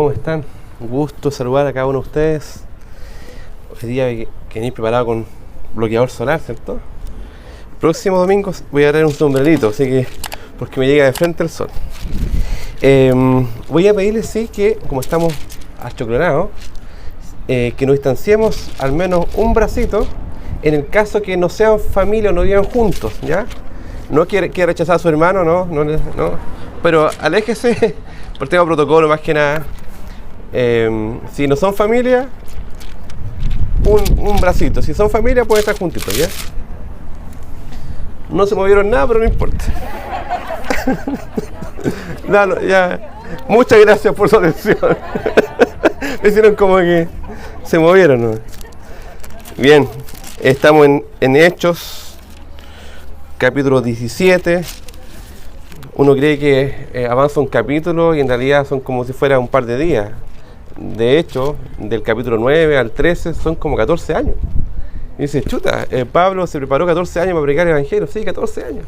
¿Cómo están? Un gusto saludar a cada uno de ustedes. Hoy día que venís preparado con bloqueador solar, ¿cierto? El próximo domingo voy a traer un sombrerito, así que porque me llega de frente el sol. Voy a pedirles, sí, que como estamos achoclonados, que nos distanciemos al menos un bracito en el caso que no sean familia o no vivan juntos, ¿ya? No quiere rechazar a su hermano, no, pero aléjese por tema de protocolo más que nada. Si no son familia, un bracito. Si son familia, pueden estar juntitos, ¿ya? No se movieron nada, pero no importa. No, ya. Muchas gracias por su atención. Me hicieron como que se movieron, ¿no? Bien, estamos en Hechos, capítulo 17. Uno cree que avanza un capítulo y en realidad son como si fuera un par de días. De hecho, del capítulo 9 al 13 son como 14 años. Y dice, chuta, Pablo se preparó 14 años para predicar el evangelio. Sí, 14 años.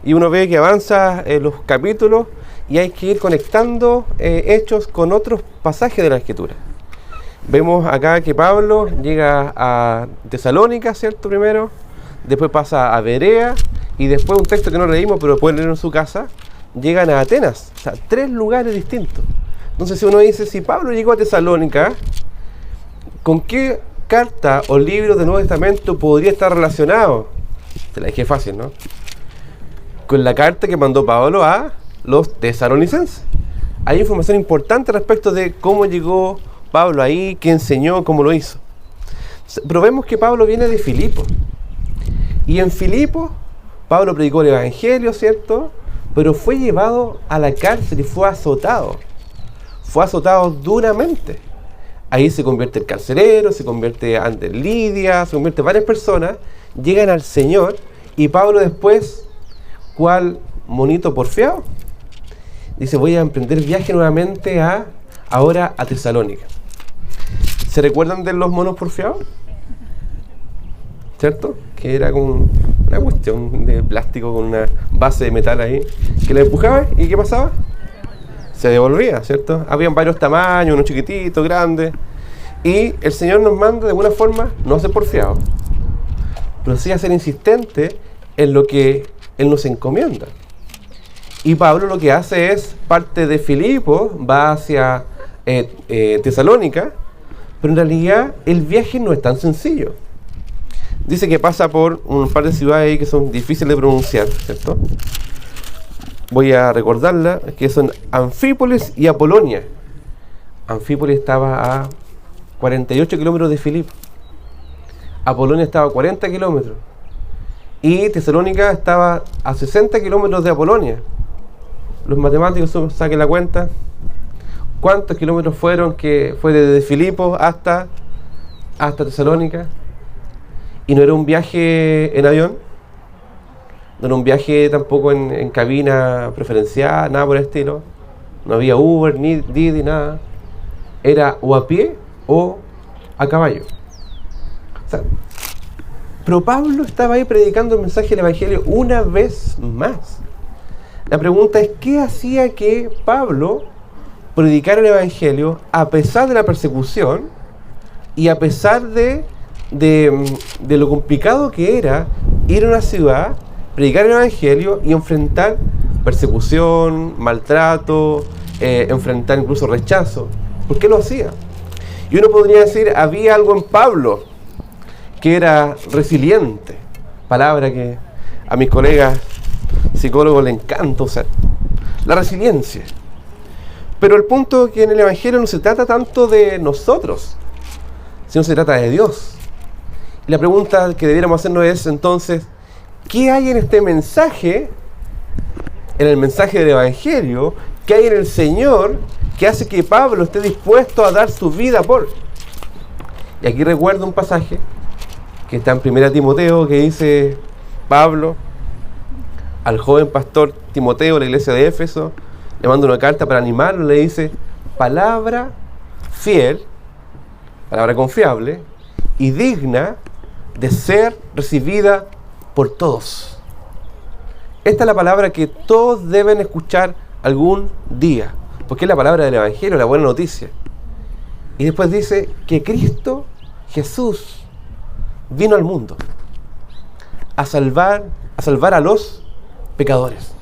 Y uno ve que avanza los capítulos y hay que ir conectando hechos con otros pasajes de la Escritura. Vemos acá que Pablo llega a Tesalónica, ¿cierto? Primero, después pasa a Berea y después un texto que no leímos, pero pueden leerlo en su casa, llegan a Atenas. O sea, 3 lugares distintos. Entonces, si uno dice, si Pablo llegó a Tesalónica, ¿con qué carta o libro del Nuevo Testamento podría estar relacionado? Te la dije fácil, ¿no? Con la carta que mandó Pablo a los tesalonicenses. Hay información importante respecto de cómo llegó Pablo ahí, qué enseñó, cómo lo hizo. Pero vemos que Pablo viene de Filipos. Y en Filipos, Pablo predicó el evangelio, ¿cierto? Pero fue llevado a la cárcel y fue azotado. Fue azotado duramente. Ahí se convierte el carcelero, se convierte ante Lidia, se convierte varias personas, llegan al Señor y Pablo después, ¿cuál monito porfiado? Dice, voy a emprender viaje nuevamente ahora a Tesalónica. ¿Se recuerdan de los monos porfiados? ¿Cierto? Que era como una cuestión de plástico con una base de metal ahí, que le empujaba y ¿qué pasaba? Se devolvía, ¿cierto? Habían varios tamaños, unos chiquititos, grandes. Y el Señor nos manda de alguna forma no a ser porfiado, pero sí a ser insistente en lo que Él nos encomienda. Y Pablo lo que hace es, parte de Filipos, va hacia Tesalónica, pero en realidad el viaje no es tan sencillo. Dice que pasa por un par de ciudades ahí que son difíciles de pronunciar, ¿cierto? Voy a recordarla, que son Anfípolis y Apolonia. Anfípolis estaba a 48 kilómetros de Filipos. Apolonia estaba a 40 kilómetros. Y Tesalónica estaba a 60 kilómetros de Apolonia. Los matemáticos saquen la cuenta. ¿Cuántos kilómetros fueron que fue desde Filipos hasta Tesalónica? Y no era un viaje en avión. No era un viaje tampoco en cabina preferencial, nada por el estilo. No había Uber, ni Didi, nada. Era o a pie o a caballo. O sea, pero Pablo estaba ahí predicando el mensaje del evangelio una vez más. La pregunta es, ¿qué hacía que Pablo predicara el evangelio a pesar de la persecución y a pesar de lo complicado que era ir a una ciudad, predicar el evangelio y enfrentar persecución, maltrato, enfrentar incluso rechazo? ¿Por qué lo hacía? Y uno podría decir, había algo en Pablo que era resiliente, palabra que a mis colegas psicólogos les encanta usar, la resiliencia. Pero el punto es que en el evangelio no se trata tanto de nosotros, sino se trata de Dios. Y la pregunta que debiéramos hacernos es entonces, ¿qué hay en este mensaje, en el mensaje del evangelio, qué hay en el Señor que hace que Pablo esté dispuesto a dar su vida por? Y aquí recuerdo un pasaje que está en 1 Timoteo, que dice Pablo al joven pastor Timoteo de la iglesia de Éfeso, le manda una carta para animarlo, le dice, palabra fiel, palabra confiable y digna de ser recibida por todos. Esta es la palabra que todos deben escuchar algún día. porque es la palabra del Evangelio, la buena noticia. Y después dice que Cristo Jesús vino al mundo a salvar a los pecadores.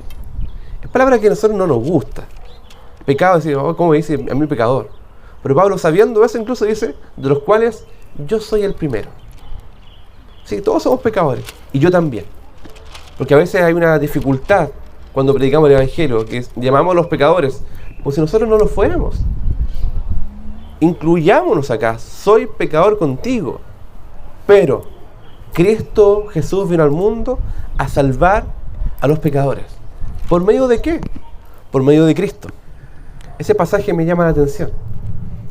Es palabra que a nosotros no nos gusta. Pecado, decir, ¿cómo dice a mí pecador? Pero Pablo, sabiendo eso, incluso dice, de los cuales yo soy el primero. Sí, todos somos pecadores, y yo también. Porque a veces hay una dificultad cuando predicamos el Evangelio, que llamamos a los pecadores, pues si nosotros no lo fuéramos. Incluyámonos acá, soy pecador contigo. Pero Cristo Jesús vino al mundo a salvar a los pecadores. ¿Por medio de qué? Por medio de Cristo. Ese pasaje me llama la atención.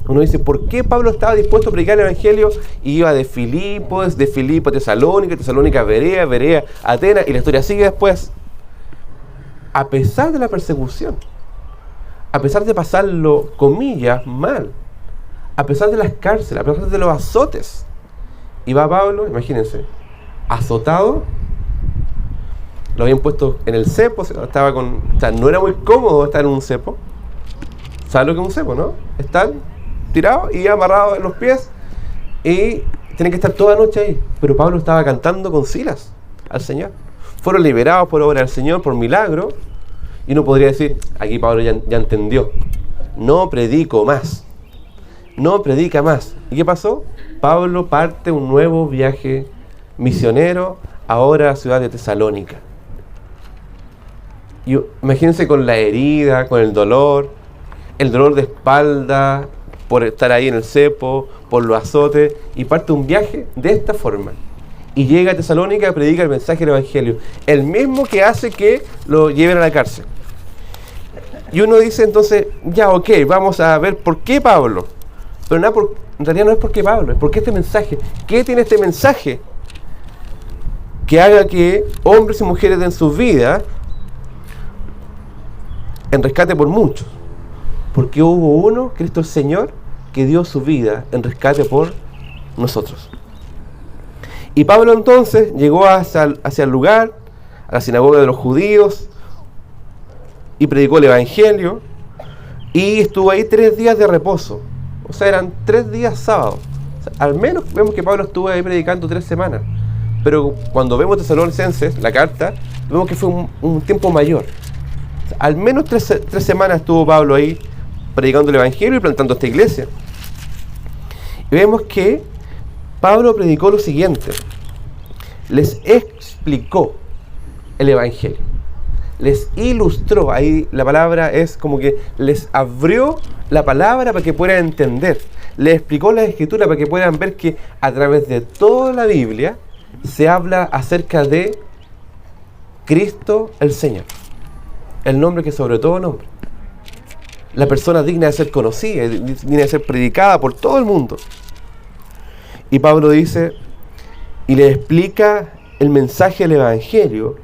Uno dice, ¿por qué Pablo estaba dispuesto a predicar el Evangelio? Y iba de Filipo a Tesalónica, Tesalónica a Berea, Berea a Atenas, y la historia sigue después. A pesar de la persecución, a pesar de pasarlo, comillas, mal, a pesar de las cárceles, a pesar de los azotes, iba Pablo, imagínense, azotado, lo habían puesto en el cepo, no era muy cómodo estar en un cepo. ¿Sabes lo que es un cepo, no? Están tirados y amarrados en los pies y tienen que estar toda la noche ahí. Pero Pablo estaba cantando con Silas al Señor. Fueron liberados por obra del Señor, por milagro. Y uno podría decir, aquí Pablo ya entendió. No predico más. No predica más. ¿Y qué pasó? Pablo parte un nuevo viaje misionero ahora a la ciudad de Tesalónica. Y imagínense con la herida, con el dolor de espalda, por estar ahí en el cepo, por los azotes, y parte un viaje de esta forma. Y llega a Tesalónica y predica el mensaje del Evangelio. El mismo que hace que lo lleven a la cárcel. Y uno dice entonces, ya ok, vamos a ver por qué Pablo. Pero en realidad no es por qué Pablo, es porque este mensaje. ¿Qué tiene este mensaje? Que haga que hombres y mujeres den sus vidas en rescate por muchos. Porque hubo uno, Cristo el Señor, que dio su vida en rescate por nosotros. Y Pablo entonces llegó hacia el lugar, a la sinagoga de los judíos, y predicó el Evangelio, y estuvo ahí 3 días de reposo. O sea, eran 3 días sábados. O sea, al menos vemos que Pablo estuvo ahí predicando 3 semanas. Pero cuando vemos Tesalonicenses, la carta, vemos que fue un tiempo mayor. O sea, al menos 3 semanas estuvo Pablo ahí predicando el Evangelio y plantando esta iglesia. Y vemos que Pablo predicó lo siguiente: les explicó el Evangelio, les ilustró. Ahí la palabra es como que les abrió la palabra para que puedan entender, les explicó la Escritura para que puedan ver que a través de toda la Biblia se habla acerca de Cristo el Señor, el nombre que sobre todo nombre, la persona digna de ser conocida, digna de ser predicada por todo el mundo. Y Pablo dice, y le explica el mensaje del Evangelio,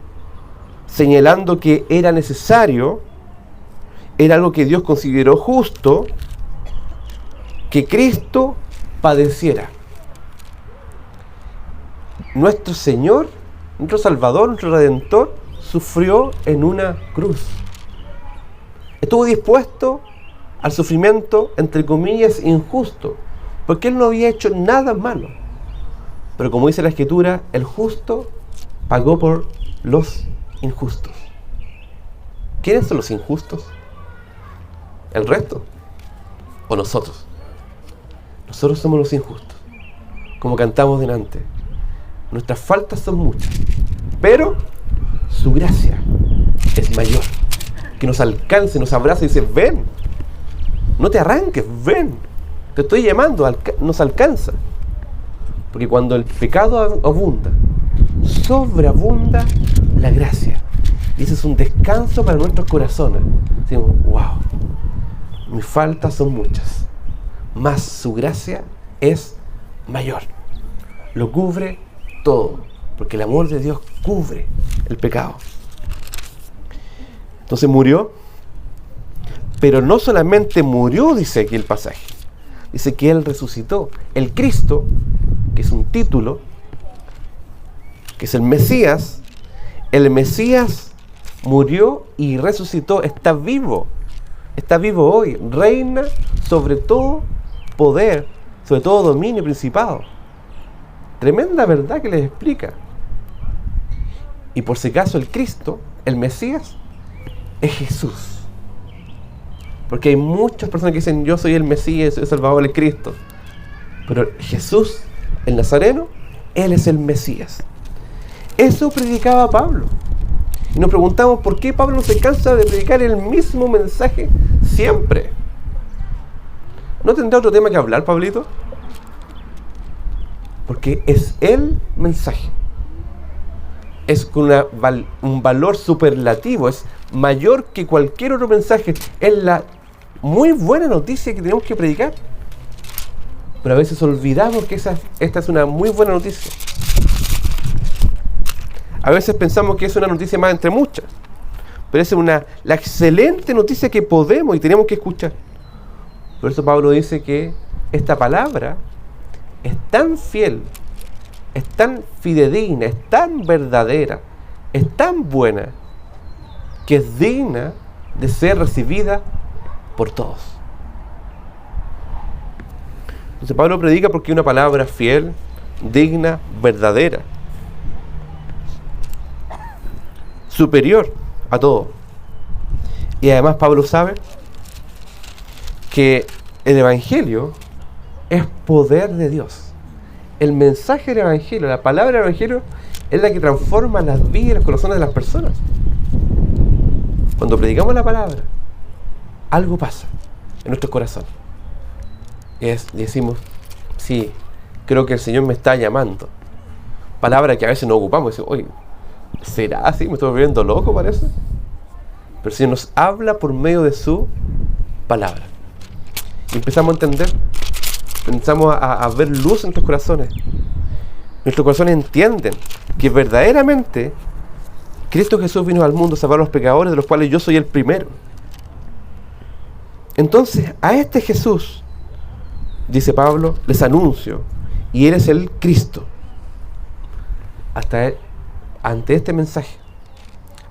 señalando que era necesario, era algo que Dios consideró justo, que Cristo padeciera. Nuestro Señor, nuestro Salvador, nuestro Redentor, sufrió en una cruz. Estuvo dispuesto al sufrimiento, entre comillas, injusto, porque Él no había hecho nada malo. Pero como dice la Escritura, el justo pagó por los injustos. ¿Quiénes son los injustos? ¿El resto? ¿O nosotros? Nosotros somos los injustos. Como cantamos delante. Nuestras faltas son muchas, pero su gracia es mayor. Que nos alcance, nos abraza y dice, ven, no te arranques, ven, te estoy llamando, nos alcanza. Porque cuando el pecado abunda, sobreabunda la gracia. Y ese es un descanso para nuestros corazones. Decimos, wow, mis faltas son muchas, mas su gracia es mayor. Lo cubre todo, porque el amor de Dios cubre el pecado. Entonces murió, pero no solamente murió, dice aquí el pasaje, dice que Él resucitó. El Cristo, que es un título, que es el Mesías murió y resucitó, está vivo. está vivo hoy, reina sobre todo poder, sobre todo dominio y principado. Tremenda verdad que les explica. Y por si acaso el Cristo, el Mesías, es Jesús. Porque hay muchas personas que dicen, yo soy el Mesías, soy el Salvador, el Cristo. Pero Jesús, el Nazareno, Él es el Mesías. Eso predicaba Pablo. Y nos preguntamos por qué Pablo no se cansa de predicar el mismo mensaje siempre. ¿No tendrá otro tema que hablar, Pablito? Porque es el mensaje. Es con un valor superlativo, es mayor que cualquier otro mensaje. Es la muy buena noticia que tenemos que predicar. Pero a veces olvidamos que esta es una muy buena noticia. A veces pensamos que es una noticia más entre muchas. Pero es la excelente noticia que podemos y tenemos que escuchar. Por eso Pablo dice que esta palabra es tan fiel, es tan fidedigna, es tan verdadera, es tan buena, que es digna de ser recibida por todos. Entonces Pablo predica porque es una palabra fiel, digna, verdadera, superior a todo. Y además Pablo sabe que el Evangelio es poder de Dios. El mensaje del Evangelio, la palabra del Evangelio, es la que transforma las vidas y los corazones de las personas. Cuando predicamos la palabra, algo pasa en nuestros corazones. Y decimos, sí, creo que el Señor me está llamando. Palabra que a veces no ocupamos. Decimos, oye, ¿será así? ¿Me estoy volviendo loco, parece? Pero el Señor nos habla por medio de su palabra. Y empezamos a entender, empezamos a ver luz en nuestros corazones. Nuestros corazones entienden que verdaderamente Cristo Jesús vino al mundo a salvar a los pecadores, de los cuales yo soy el primero. Entonces, a este Jesús, dice Pablo, les anuncio, y Él es el Cristo. Ante este mensaje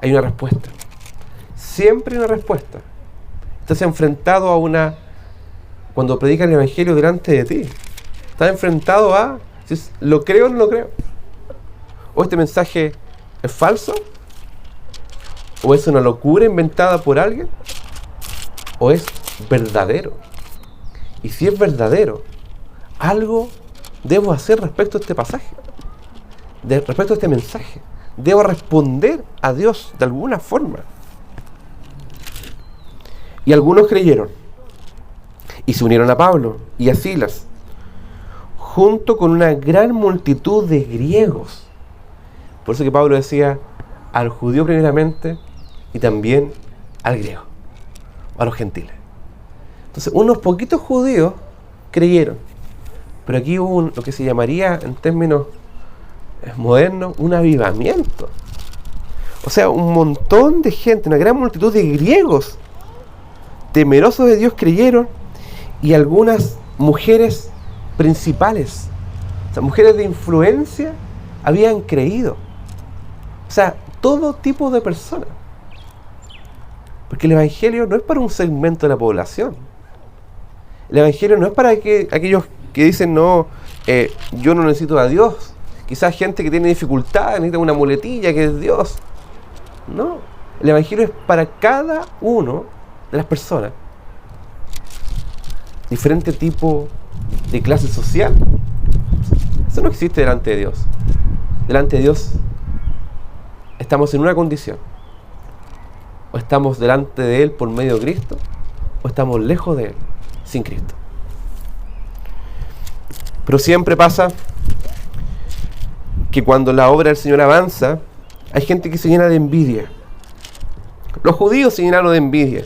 hay una respuesta. Siempre hay una respuesta. Estás enfrentado a cuando predican el Evangelio delante de ti, estás enfrentado a si lo creo o no lo creo. O este mensaje es falso, o es una locura inventada por alguien, o es verdadero. Y si es verdadero, algo debo hacer respecto a este pasaje, respecto a este mensaje. Debo responder a Dios de alguna forma. Y algunos creyeron y se unieron a Pablo y a Silas, junto con una gran multitud de griegos. Por eso que Pablo decía al judío primeramente y también al griego, a los gentiles. Entonces unos poquitos judíos creyeron, pero aquí hubo lo que se llamaría en términos modernos un avivamiento. O sea, un montón de gente, una gran multitud de griegos temerosos de Dios creyeron, y algunas mujeres principales, o sea, mujeres de influencia, habían creído. O sea, todo tipo de personas. Porque el Evangelio no es para un segmento de la población. El Evangelio no es para aquellos que dicen, no, yo no necesito a Dios. Quizás gente que tiene dificultades, necesita una muletilla que es Dios. No, el Evangelio es para cada uno de las personas. Diferente tipo de clase social. Eso no existe delante de Dios. Delante de Dios estamos en una condición. O estamos delante de Él por medio de Cristo, o estamos lejos de Él, sin Cristo. Pero siempre pasa que cuando la obra del Señor avanza, hay gente que se llena de envidia. Los judíos se llenaron de envidia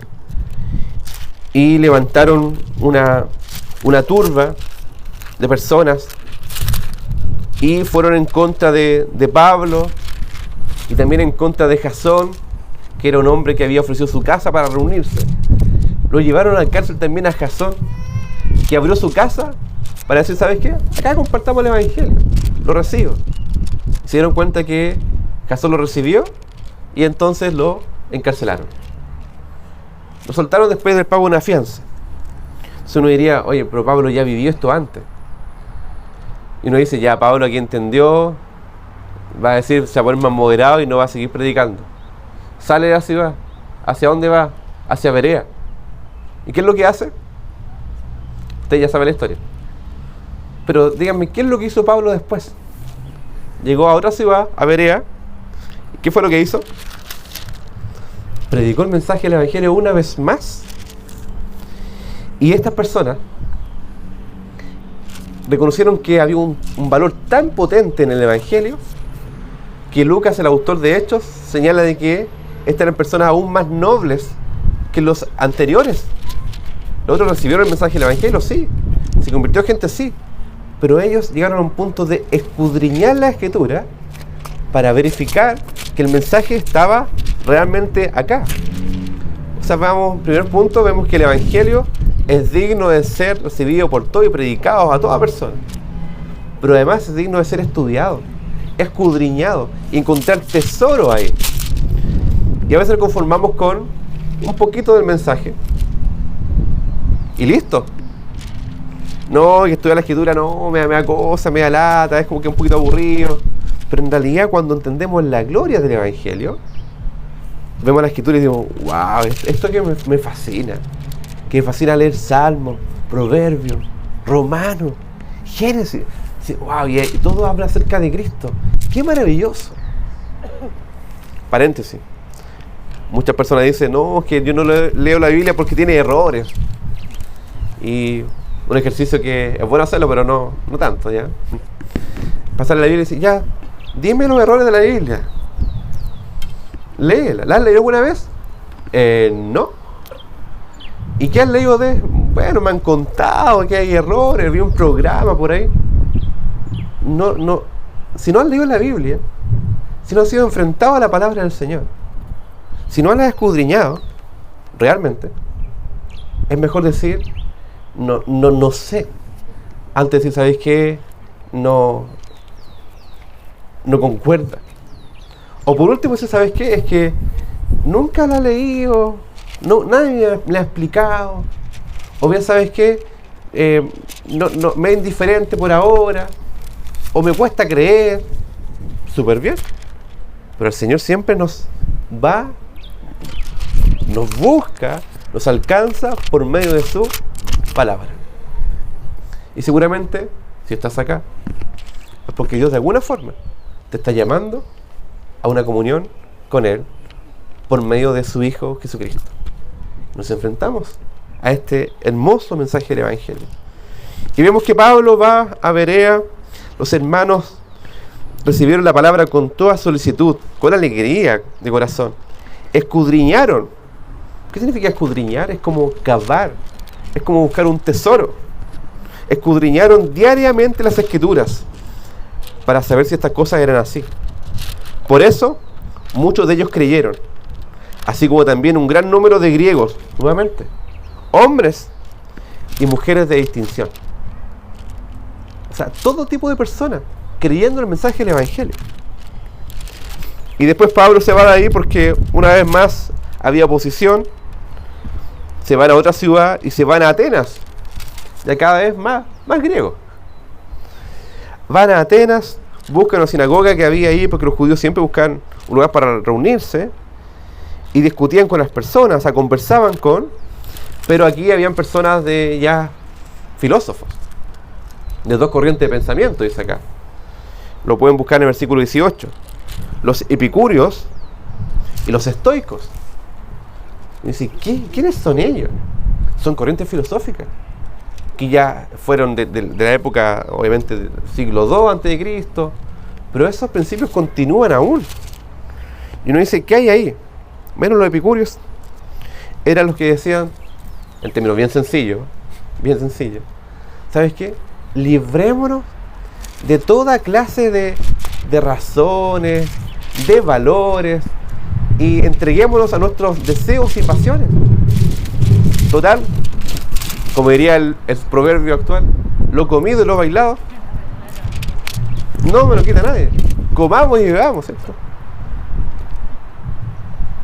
y levantaron una turba de personas y fueron en contra de Pablo y también en contra de Jasón, que era un hombre que había ofrecido su casa para reunirse. Lo llevaron a la cárcel también a Jasón, que abrió su casa para decir, ¿sabes qué? Acá compartamos el Evangelio, lo recibo. Se dieron cuenta que Jasón lo recibió y entonces lo encarcelaron. Lo soltaron después del pago de una fianza. Entonces uno diría, oye, pero Pablo ya vivió esto antes. Y uno dice, ya, Pablo aquí entendió, va a decir, se va a poner más moderado y no va a seguir predicando. Sale de la ciudad. ¿Hacia dónde va? Hacia Berea. ¿Y qué es lo que hace? Usted ya sabe la historia. Pero díganme, ¿qué es lo que hizo Pablo después? Llegó a otra ciudad, a Berea. ¿Qué fue lo que hizo? Predicó el mensaje del Evangelio una vez más. Y estas personas reconocieron que había un valor tan potente en el Evangelio que Lucas, el autor de Hechos, señala de que estas eran personas aún más nobles que los anteriores. Los otros recibieron el mensaje del Evangelio, sí. Se convirtió en gente, sí. Pero ellos llegaron a un punto de escudriñar la Escritura para verificar que el mensaje estaba realmente acá. O sea, vamos, primer punto, vemos que el Evangelio es digno de ser recibido por todos y predicado a toda persona. Pero además es digno de ser estudiado, escudriñado y encontrar tesoro ahí. Y a veces nos conformamos con un poquito del mensaje y listo. No, que estudiar la Escritura no, me da cosa, me da lata, es como que un poquito aburrido. Pero en realidad cuando entendemos la gloria del Evangelio, vemos la Escritura y digo, wow, esto que me fascina. Que me fascina leer Salmos, Proverbios, Romanos, Génesis. Wow, y todo habla acerca de Cristo. ¡Qué maravilloso! Paréntesis. Muchas personas dicen, no, que yo no leo la Biblia porque tiene errores. Y un ejercicio que es bueno hacerlo, pero no tanto, ¿ya? Pasar la Biblia y decir, ya, dime los errores de la Biblia. Léela. ¿La has leído alguna vez? No. ¿Y qué has leído de? Bueno, me han contado que hay errores, vi un programa por ahí. No. Si no has leído la Biblia, si no has sido enfrentado a la palabra del Señor, si no la has escudriñado, realmente, es mejor decir, no sé. Antes de decir, ¿sabéis qué? No concuerda. O por último, ¿sabes qué? Es que nunca la he leído, nadie me la ha explicado. O bien, ¿sabes qué? Me es indiferente por ahora. O me cuesta creer. Súper bien. Pero el Señor siempre nos busca, nos alcanza por medio de su palabra. Y seguramente, si estás acá, es porque Dios de alguna forma te está llamando a una comunión con Él por medio de su Hijo Jesucristo. Nos enfrentamos a este hermoso mensaje del Evangelio. Y vemos que Pablo va a Berea. Los hermanos recibieron la palabra con toda solicitud, con alegría de corazón. Escudriñaron. ¿Qué significa escudriñar? Es como cavar, es como buscar un tesoro. Escudriñaron diariamente las Escrituras para saber si estas cosas eran así. Por eso, muchos de ellos creyeron, así como también un gran número de griegos, nuevamente, hombres y mujeres de distinción. O sea, todo tipo de personas creyendo en el mensaje del Evangelio. Y después Pablo se va de ahí porque una vez más había oposición. Se van a otra ciudad y se van a Atenas. Ya cada vez más griegos. Van a Atenas, buscan una sinagoga que había ahí, porque los judíos siempre buscan un lugar para reunirse, y discutían con las personas, o sea, conversaban pero aquí habían personas de ya filósofos, de dos corrientes de pensamiento, dice acá. Lo pueden buscar en el versículo 18. Los epicúreos y los estoicos. Y dice, ¿quiénes son ellos? Son corrientes filosóficas que ya fueron de la época, obviamente, del siglo II a.C., pero esos principios continúan aún. Y uno dice, ¿qué hay ahí? Menos los epicúreos eran los que decían, en términos bien sencillos, ¿sabes qué? Librémonos de toda clase de razones, de valores, y entreguémonos a nuestros deseos y pasiones. Total, como diría el proverbio actual, lo comido y lo bailado no me lo quita nadie. Comamos y bebamos, ¿cierto?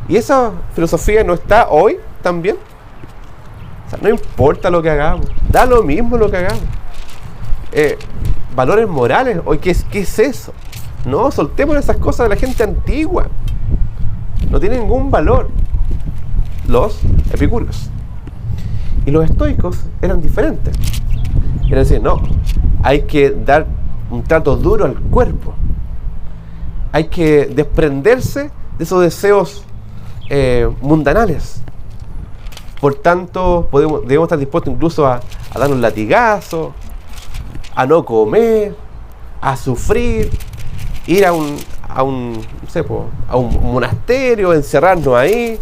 Y esa filosofía no está hoy también. O sea, no importa lo que hagamos, da lo mismo lo que hagamos. Valores morales, hoy ¿qué es eso? No, soltemos esas cosas de la gente antigua. No tiene ningún valor. Los epicúreos. Y los estoicos eran diferentes. Era decir, no, hay que dar un trato duro al cuerpo. Hay que desprenderse de esos deseos mundanales. Por tanto, debemos estar dispuestos incluso a dar un latigazo, a no comer, a sufrir, ir a un monasterio, encerrarnos ahí,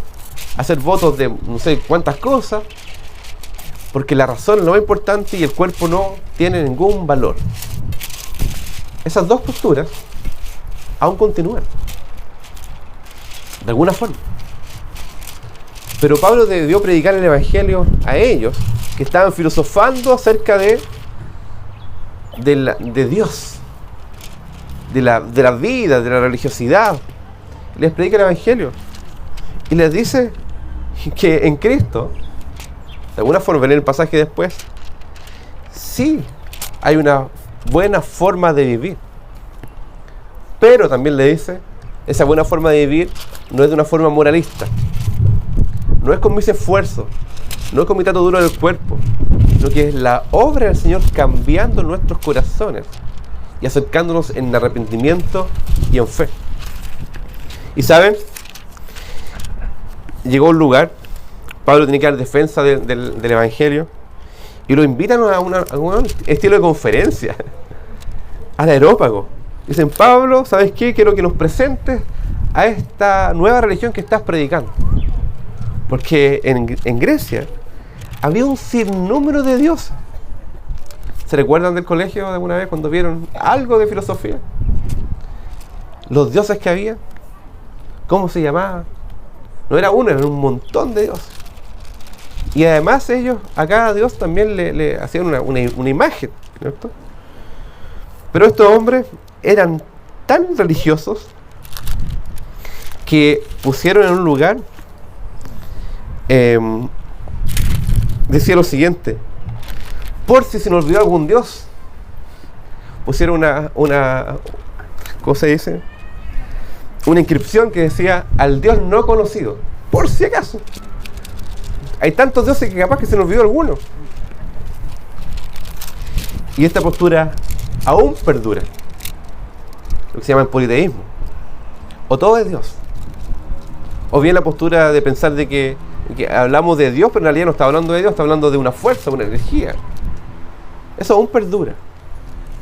hacer votos de no sé cuántas cosas, porque la razón es lo más importante y el cuerpo no tiene ningún valor. Esas dos posturas aún continúan, de alguna forma. Pero Pablo debió predicar el Evangelio a ellos, que estaban filosofando acerca de Dios, de la vida, de la religiosidad. Les predica el Evangelio y les dice que en Cristo, de alguna forma, ven el pasaje después, sí hay una buena forma de vivir, pero también le dice, esa buena forma de vivir no es de una forma moralista, no es con mis esfuerzos, no es con mi trato duro del cuerpo, sino que es la obra del Señor cambiando nuestros corazones y acercándonos en arrepentimiento y en fe. Y saben, llegó un lugar, Pablo tenía que dar defensa del Evangelio, y lo invitan a un estilo de conferencia, al Areópago. Dicen, Pablo, ¿sabes qué? Quiero que nos presentes a esta nueva religión que estás predicando. Porque en Grecia había un sinnúmero de dioses. ¿Se recuerdan del colegio de alguna vez cuando vieron algo de filosofía? Los dioses que había, ¿cómo se llamaban? No era uno, eran un montón de dioses. Y además ellos, a cada dios también le hacían una imagen, ¿cierto? Pero estos hombres eran tan religiosos que pusieron en un lugar, decía lo siguiente: por si se nos olvidó algún dios, pusieron ¿cómo se dice? Una inscripción que decía al dios no conocido, por si acaso. Hay tantos dioses que capaz que se nos olvidó alguno. Y esta postura aún perdura, lo que se llama el politeísmo. O todo es Dios, o bien la postura de pensar de que hablamos de Dios, pero en realidad no está hablando de Dios, está hablando de una fuerza, una energía. Eso aún perdura.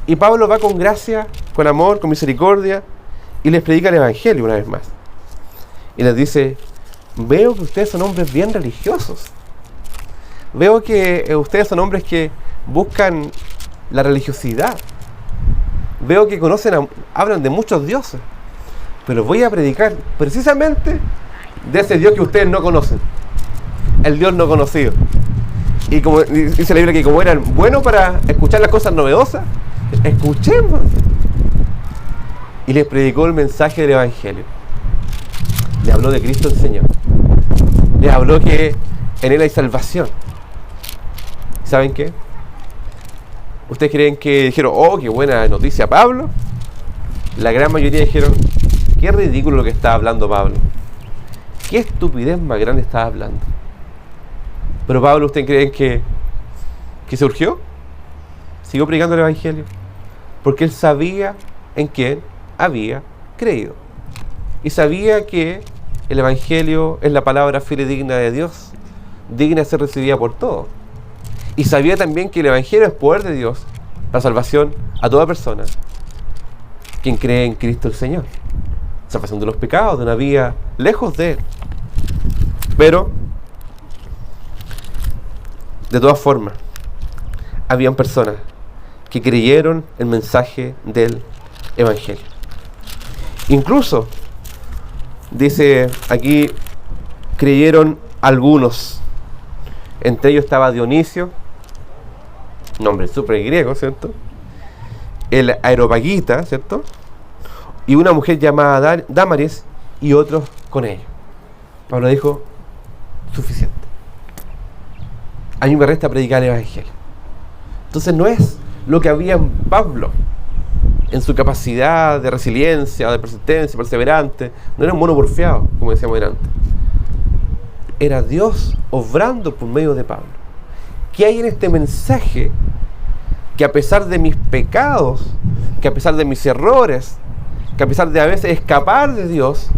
Y Pablo va con gracia, con amor, con misericordia, y les predica el Evangelio una vez más. Y les dice, veo que ustedes son hombres bien religiosos. Veo que ustedes son hombres que buscan la religiosidad. Veo que hablan de muchos dioses. Pero voy a predicar precisamente de ese Dios que ustedes no conocen. El Dios no conocido. Y como dice la Biblia que como eran buenos para escuchar las cosas novedosas, escuchemos. Y les predicó el mensaje del Evangelio. Le habló de Cristo el Señor. Les habló que en Él hay salvación. ¿Saben qué? ¿Ustedes creen que dijeron, oh, qué buena noticia Pablo? La gran mayoría dijeron, qué ridículo lo que está hablando Pablo. Qué estupidez más grande está hablando. Pero Pablo, ¿ustedes creen que se urgió? Siguió predicando el Evangelio. Porque él sabía en quién había creído. Y sabía que el Evangelio es la palabra fidedigna de Dios, digna de ser recibida por todos. Y sabía también que el Evangelio es poder de Dios para salvación a toda persona quien cree en Cristo el Señor. Salvación de los pecados, de una vida lejos de Él. Pero, de todas formas, habían personas que creyeron el mensaje del Evangelio. Incluso, dice aquí, creyeron algunos. Entre ellos estaba Dionisio, nombre súper griego, ¿cierto? El Areopagita, ¿cierto? Y una mujer llamada Dámaris y otros con ellos. Pablo dijo, suficiente. a mí me resta predicar el Evangelio. Entonces no es lo que había en Pablo, en su capacidad de resiliencia, de persistencia, perseverante. No era un mono porfiado, como decíamos antes. Era Dios obrando por medio de Pablo. ¿Qué hay en este mensaje que a pesar de mis pecados, que a pesar de mis errores, que a pesar de a veces escapar de Dios,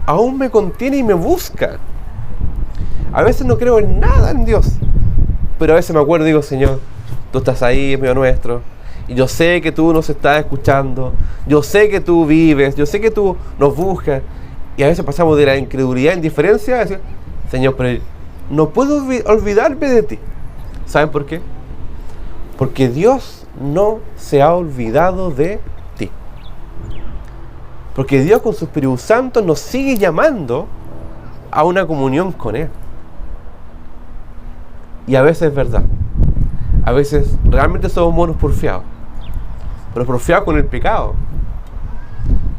aún me contiene y me busca? A veces no creo en nada en Dios, pero a veces me acuerdo y digo, Señor, tú estás ahí en medio nuestro, y yo sé que tú nos estás escuchando, yo sé que tú vives, yo sé que tú nos buscas, y a veces pasamos de la incredulidad, indiferencia, a decir, Señor, pero no puedo olvidarme de ti. ¿Saben por qué? Porque Dios no se ha olvidado de ti. Porque Dios con su Espíritu Santo nos sigue llamando a una comunión con Él. Y a veces es verdad. A veces realmente somos monos porfiados. Pero porfiados con el pecado.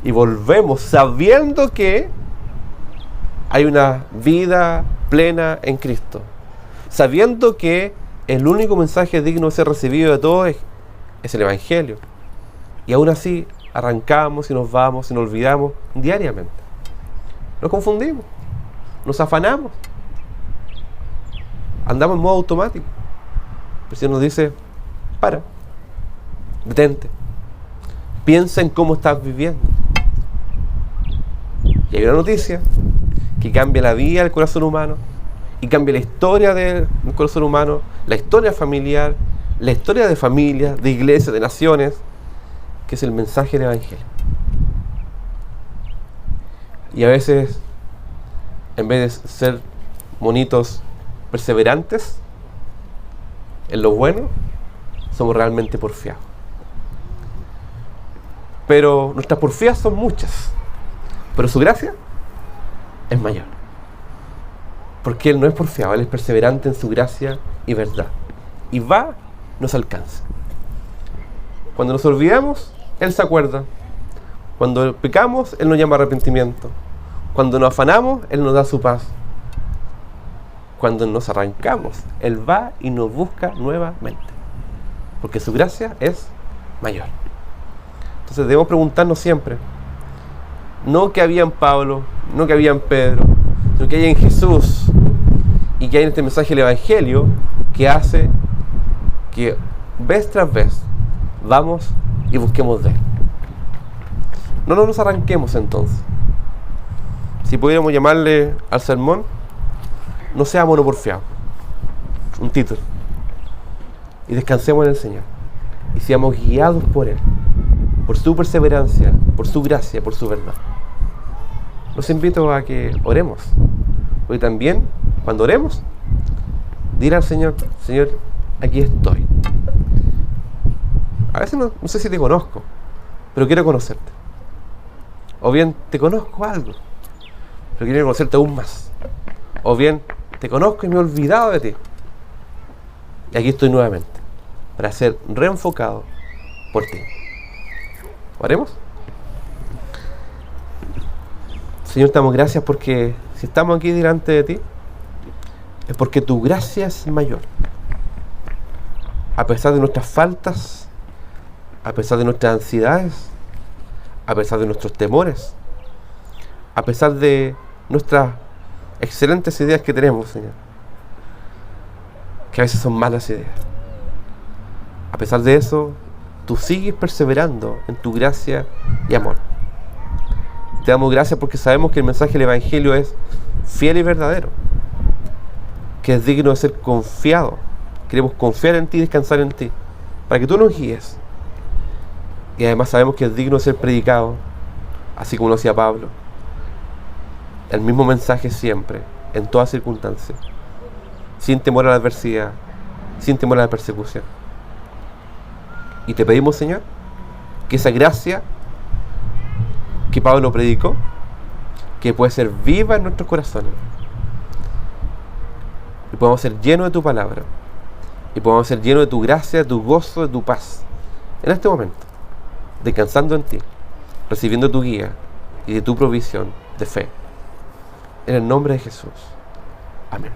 Y volvemos sabiendo que hay una vida plena en Cristo. Sabiendo que el único mensaje digno de ser recibido de todos es el Evangelio. Y aún así arrancamos y nos vamos y nos olvidamos diariamente. Nos confundimos. Nos afanamos. Andamos en modo automático. El Señor nos dice, para, detente, piensa en cómo estás viviendo. Y hay una noticia que cambia la vida del corazón humano y cambia la historia del corazón humano, la historia familiar, la historia de familias, de iglesias, de naciones, que es el mensaje del Evangelio. Y a veces, en vez de ser monitos perseverantes en lo bueno, somos realmente porfiados. Pero nuestras porfías son muchas, pero su gracia es mayor. Porque Él no es porfiado, Él es perseverante en su gracia y verdad. Y va, nos alcanza. Cuando nos olvidamos, Él se acuerda. Cuando pecamos, Él nos llama a arrepentimiento. Cuando nos afanamos, Él nos da su paz. Cuando nos arrancamos, Él va y nos busca nuevamente. Porque su gracia es mayor. Entonces debemos preguntarnos siempre, no que había en Pablo, no que había en Pedro, sino que hay en Jesús y que hay en este mensaje del Evangelio que hace que vez tras vez vamos y busquemos de Él. No nos arranquemos entonces. Si pudiéramos llamarle al sermón, no sea monoporfiado, un título, y descansemos en el Señor y seamos guiados por Él, por su perseverancia, por su gracia, por su verdad. Los invito a que oremos, porque también cuando oremos, dirá al Señor, Señor, aquí estoy. A veces no sé si te conozco, pero quiero conocerte. O bien te conozco algo, pero quiero conocerte aún más. O bien te conozco y me he olvidado de ti. Y aquí estoy nuevamente, para ser reenfocado por ti. ¿Oremos? Señor, te damos gracias porque si estamos aquí delante de ti, es porque tu gracia es mayor. A pesar de nuestras faltas, a pesar de nuestras ansiedades, a pesar de nuestros temores, a pesar de nuestras excelentes ideas que tenemos, Señor, que a veces son malas ideas. A pesar de eso, tú sigues perseverando en tu gracia y amor. Te damos gracias porque sabemos que el mensaje del Evangelio es fiel y verdadero, que es digno de ser confiado. Queremos confiar en ti y descansar en ti, para que tú nos guíes. Y además sabemos que es digno de ser predicado, así como lo hacía Pablo. El mismo mensaje siempre, en todas circunstancias, sin temor a la adversidad, sin temor a la persecución. Y te pedimos, Señor, que esa gracia que Pablo predicó, que puede ser viva en nuestros corazones, y podamos ser llenos de tu palabra, y podamos ser llenos de tu gracia, de tu gozo, de tu paz, en este momento, descansando en ti, recibiendo tu guía y de tu provisión de fe. En el nombre de Jesús. Amén.